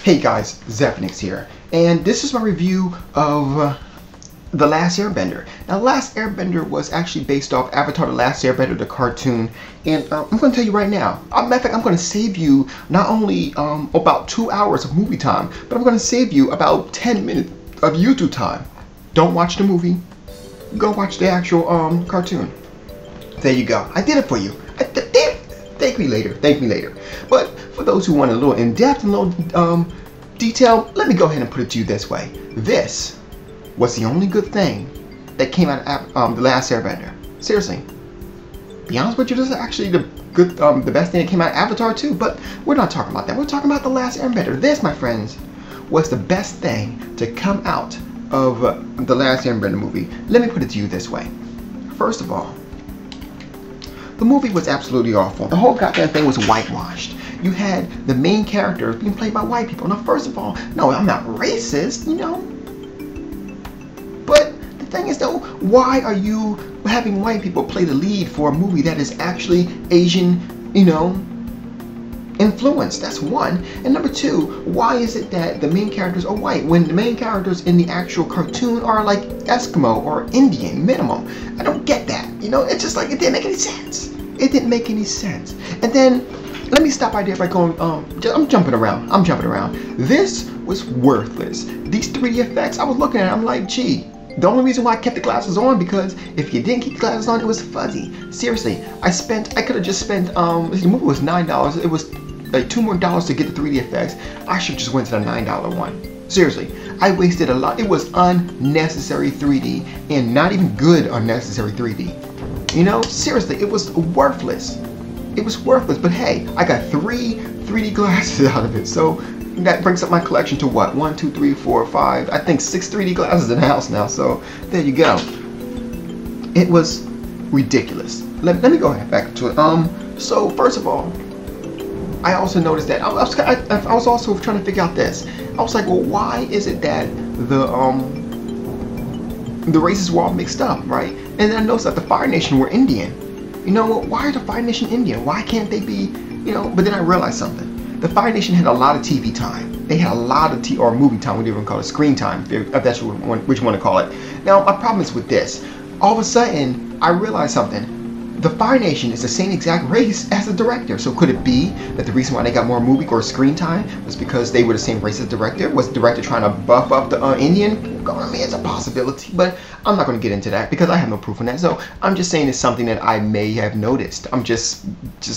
Hey guys, Zephyrnix here, and this is my review of The Last Airbender. Now, The Last Airbender was actually based off Avatar: The Last Airbender, the cartoon, and I'm going to tell you right now, matter of fact, I'm going to save you not only about 2 hours of movie time, but I'm going to save you about 10 minutes of YouTube time. Don't watch the movie, go watch the actual cartoon. There you go, I did it for you. Thank me later. But for those who want a little in-depth and a little detail, let me go ahead and put it to you this way. This was the only good thing that came out of The Last Airbender. Seriously. Be honest with you, this is actually the best thing that came out of Avatar too, but we're not talking about that. We're talking about The Last Airbender. This, my friends, was the best thing to come out of The Last Airbender movie. Let me put it to you this way. First of all, the movie was absolutely awful. The whole goddamn thing was whitewashed. You had the main character being played by white people. Now, first of all, no, I'm not racist, you know. But the thing is, though, why are you having white people play the lead for a movie that is actually Asian, you know, influence? That's one. And number two, why is it that the main characters are white when the main characters in the actual cartoon are like Eskimo or Indian minimum? I don't get that. You know, it's just like it didn't make any sense. It didn't make any sense. And then let me stop right there by going, I'm jumping around. This was worthless. These 3D effects, I was looking at it, I'm like, gee, the only reason why I kept the glasses on, because if you didn't keep the glasses on, it was fuzzy. Seriously, I could have just spent, the movie was $9. It was like $2 more to get the 3D effects. I should just went to the $9 one. Seriously, I wasted a lot. It was unnecessary 3D, and not even good unnecessary 3D. You know, seriously, it was worthless. It was worthless, but hey, I got 3 3D glasses out of it, so that brings up my collection to what? 1, 2, 3, 4, 5, I think 6 3D glasses in the house now, so there you go. It was ridiculous. Let me go ahead back to it. So first of all, I also noticed that I was also trying to figure out this. I was like, well, why is it that the races were all mixed up, right? And then I noticed that the Fire Nation were Indian. You know, why are the Fire Nation Indian? Why can't they be, you know? But then I realized something. The Fire Nation had a lot of TV time. They had a lot of or movie time, whatever you want to call it, screen time, if that's what you want to call it. Now, my problem is with this. All of a sudden, I realized something. The Fire Nation is the same exact race as the director. So could it be that the reason why they got more movie or screen time was because they were the same race as the director? Was the director trying to buff up the Indian? I mean, it's a possibility, but I'm not going to get into that because I have no proof on that. So I'm just saying it's something that I may have noticed. I'm just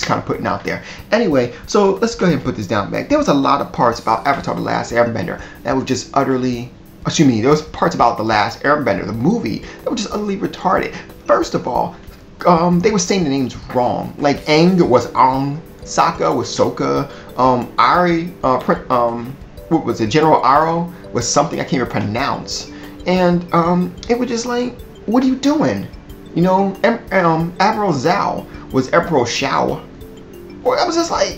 kind of putting out there. Anyway, so let's go ahead and put this down back. There was a lot of parts about Avatar: The Last Airbender that were just utterly, there was parts about The Last Airbender, the movie, that were just utterly retarded. First of all, they were saying the names wrong. Like Aang was Aang, Sokka was Sokka, what was it? General Aro was something I can't even pronounce. And it was just like, what are you doing? You know, Admiral Zhao was Emperor Shao. Or I was just like,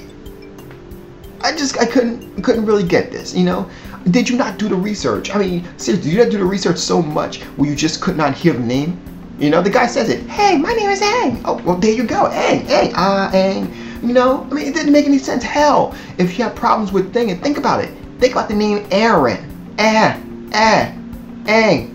I couldn't really get this, you know? Did you not do the research? I mean, seriously, did you not do the research so much where you just could not hear the name? You know, the guy says it. Hey, my name is Aang. Oh, well, there you go. Aang, Aang. You know, I mean, it didn't make any sense. Hell, if you have problems with think about it. Think about the name Aaron. Aang, Aaron.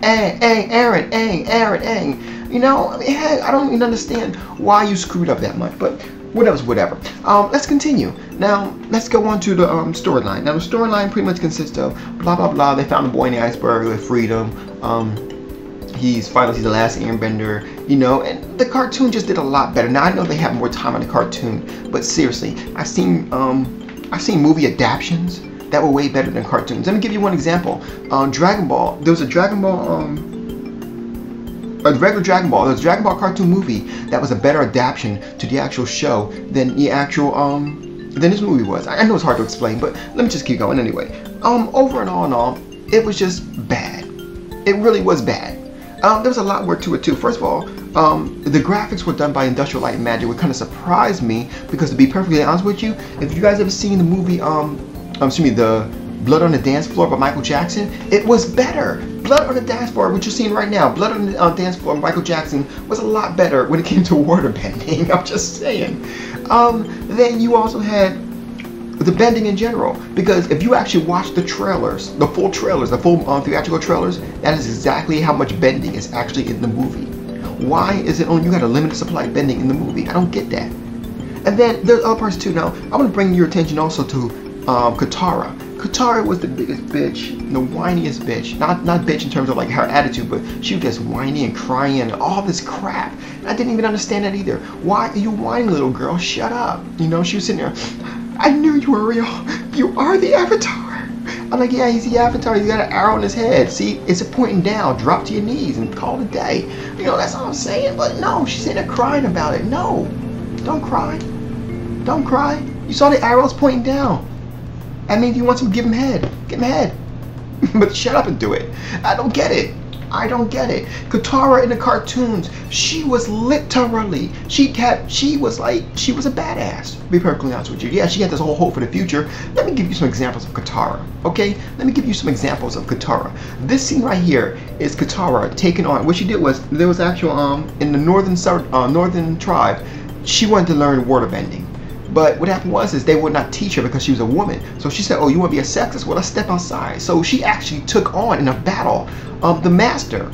You know, I mean, hey, I don't even understand why you screwed up that much, but whatever. Let's continue. Now, let's go on to the storyline. Now, the storyline pretty much consists of blah, blah, blah. They found a boy in the iceberg with freedom. He's finally the last airbender, you know, and the cartoon just did a lot better. Now I know they have more time on the cartoon, but seriously, I've seen movie adaptations that were way better than cartoons. Let me give you one example. Dragon Ball. There was a Dragon Ball, a regular Dragon Ball. There was a Dragon Ball cartoon movie that was a better adaptation to the actual show than the actual than this movie was. I know it's hard to explain, but let me just keep going anyway. Over and all, it was just bad. It really was bad. There was a lot more to it too. First of all, the graphics were done by Industrial Light and Magic, which kind of surprised me because, to be perfectly honest with you, if you guys ever seen the movie, the Blood on the Dance Floor by Michael Jackson, it was better. Blood on the Dance Floor, which you're seeing right now, Blood on the Dance Floor by Michael Jackson was a lot better when it came to waterbending. I'm just saying. Then you also had the bending in general. Because if you actually watch the trailers, the full theatrical trailers, that is exactly how much bending is actually in the movie. Why is it only you got a limited supply of bending in the movie? I don't get that. And then there's other parts too. Now, I want to bring your attention also to Katara. Katara was the biggest bitch, the whiniest bitch. Not bitch in terms of like her attitude, but she was just whiny and crying and all this crap. And I didn't even understand that either. Why are you whining, little girl? Shut up. You know, she was sitting there. I knew you were real. You are the Avatar. I'm like, yeah, he's the Avatar. He's got an arrow in his head. See, it's a pointing down. Drop to your knees and call it a day. You know, that's all I'm saying. But no, she's sitting there crying about it. No, don't cry. Don't cry. You saw the arrows pointing down. I mean, if you want to give him head, give him head. But shut up and do it. I don't get it. I don't get it. Katara in the cartoons, she was literally, she was a badass, to be perfectly honest with you. Yeah, she had this whole hope for the future. Let me give you some examples of Katara, okay? Let me give you some examples of Katara. This scene right here is Katara taking on, what she did was, there was actual, in the northern tribe, she wanted to learn waterbending. But what happened was they would not teach her because she was a woman. So she said, oh, you want to be a sexist? Well, let's step outside. So she actually took on in a battle the master.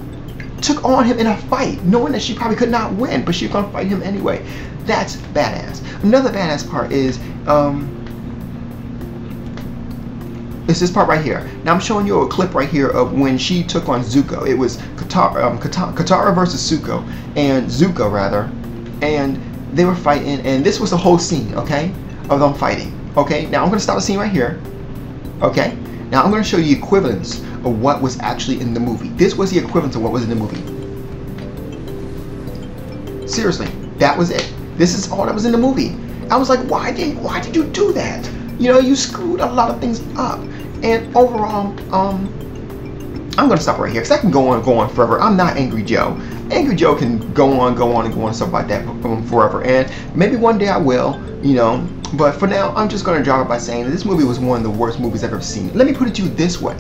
Took on him in a fight, knowing that she probably could not win, but she was going to fight him anyway. That's badass. Another badass part is it's this part right here. Now I'm showing you a clip right here of when she took on Zuko. It was Katara versus Zuko, and they were fighting, and this was the whole scene, okay, of them fighting. Okay, now I'm going to stop the scene right here. Okay, now I'm going to show you the equivalence of what was actually in the movie. This was the equivalent of what was in the movie. Seriously, that was it. This is all that was in the movie. I was like, why did you do that? You know, you screwed a lot of things up. And overall, I'm going to stop right here because I can go on forever. I'm not Angry Joe. Angry Joe can go on and stuff like that forever. And maybe one day I will, you know. But for now, I'm just going to drop it by saying that this movie was one of the worst movies I've ever seen. Let me put it to you this way.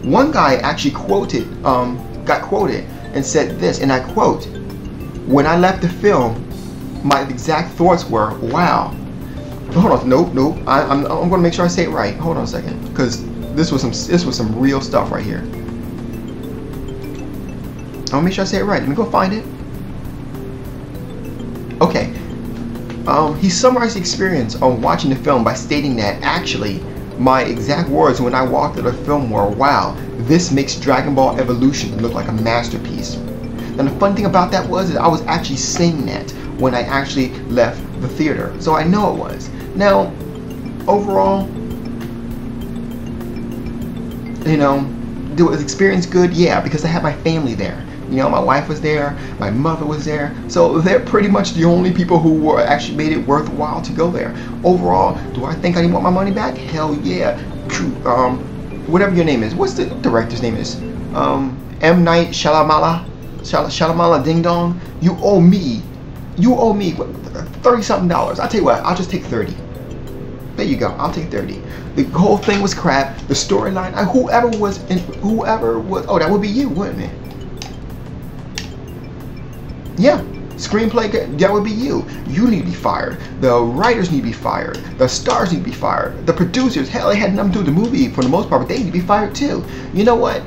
One guy actually got quoted and said this, and I quote, "When I left the film, my exact thoughts were, wow." Hold on, nope. I'm going to make sure I say it right. Hold on a second, because this was some real stuff right here. I'll make sure I say it right. Let me go find it. Okay. He summarized the experience on watching the film by stating that actually, my exact words when I walked out of the film were, wow, this makes Dragon Ball Evolution look like a masterpiece. And the fun thing about that was that I was actually saying that when I actually left the theater. So I know it was. Now, overall, you know, was the experience good? Yeah, because I had my family there. You know, my wife was there, my mother was there, so they're pretty much the only people who were actually made it worthwhile to go there. Overall, do I think I want my money back? Hell yeah. Whatever your name is, what's the director's name is? M. Night Shyamalan Ding Dong. You owe me $30-something. I'll tell you what, I'll just take 30. There you go, I'll take 30. The whole thing was crap. The storyline, whoever was, oh, that would be you, wouldn't it? Yeah, screenplay, that would be you. You need to be fired. The writers need to be fired. The stars need to be fired. The producers, hell, they had nothing to do with the movie for the most part, but they need to be fired too. You know what?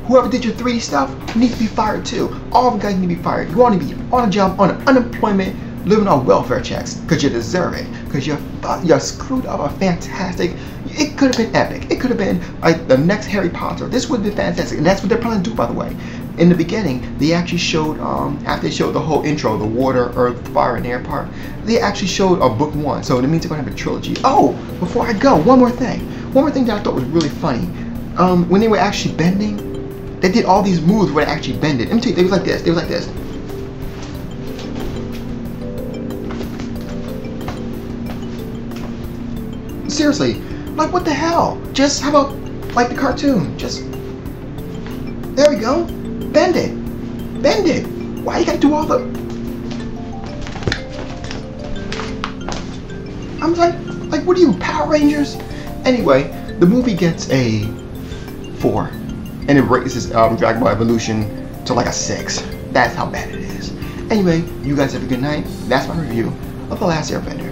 Whoever did your 3D stuff needs to be fired too. All of the guys need to be fired. You want to be on a job, on unemployment, living on welfare checks, because you deserve it. Because you screwed up a fantastic, it could have been epic. It could have been like the next Harry Potter. This would have been fantastic. And that's what they're planning to do, by the way. In the beginning, they actually showed, after they showed the whole intro, the water, earth, fire, and air part, they actually showed book 1. So it means they're going to have a trilogy. Oh, before I go, one more thing. One more thing that I thought was really funny. When they were actually bending, they did all these moves where they actually bended. Let me tell you, they was like this. They was like this. Seriously, like what the hell? Just, how about, like the cartoon? Just, there we go. Bend it. Bend it. Why you gotta do all the... I'm like, what are you, Power Rangers? Anyway, the movie gets a 4. And it raises Dragon Ball Evolution to like a 6. That's how bad it is. Anyway, you guys have a good night. That's my review of The Last Airbender.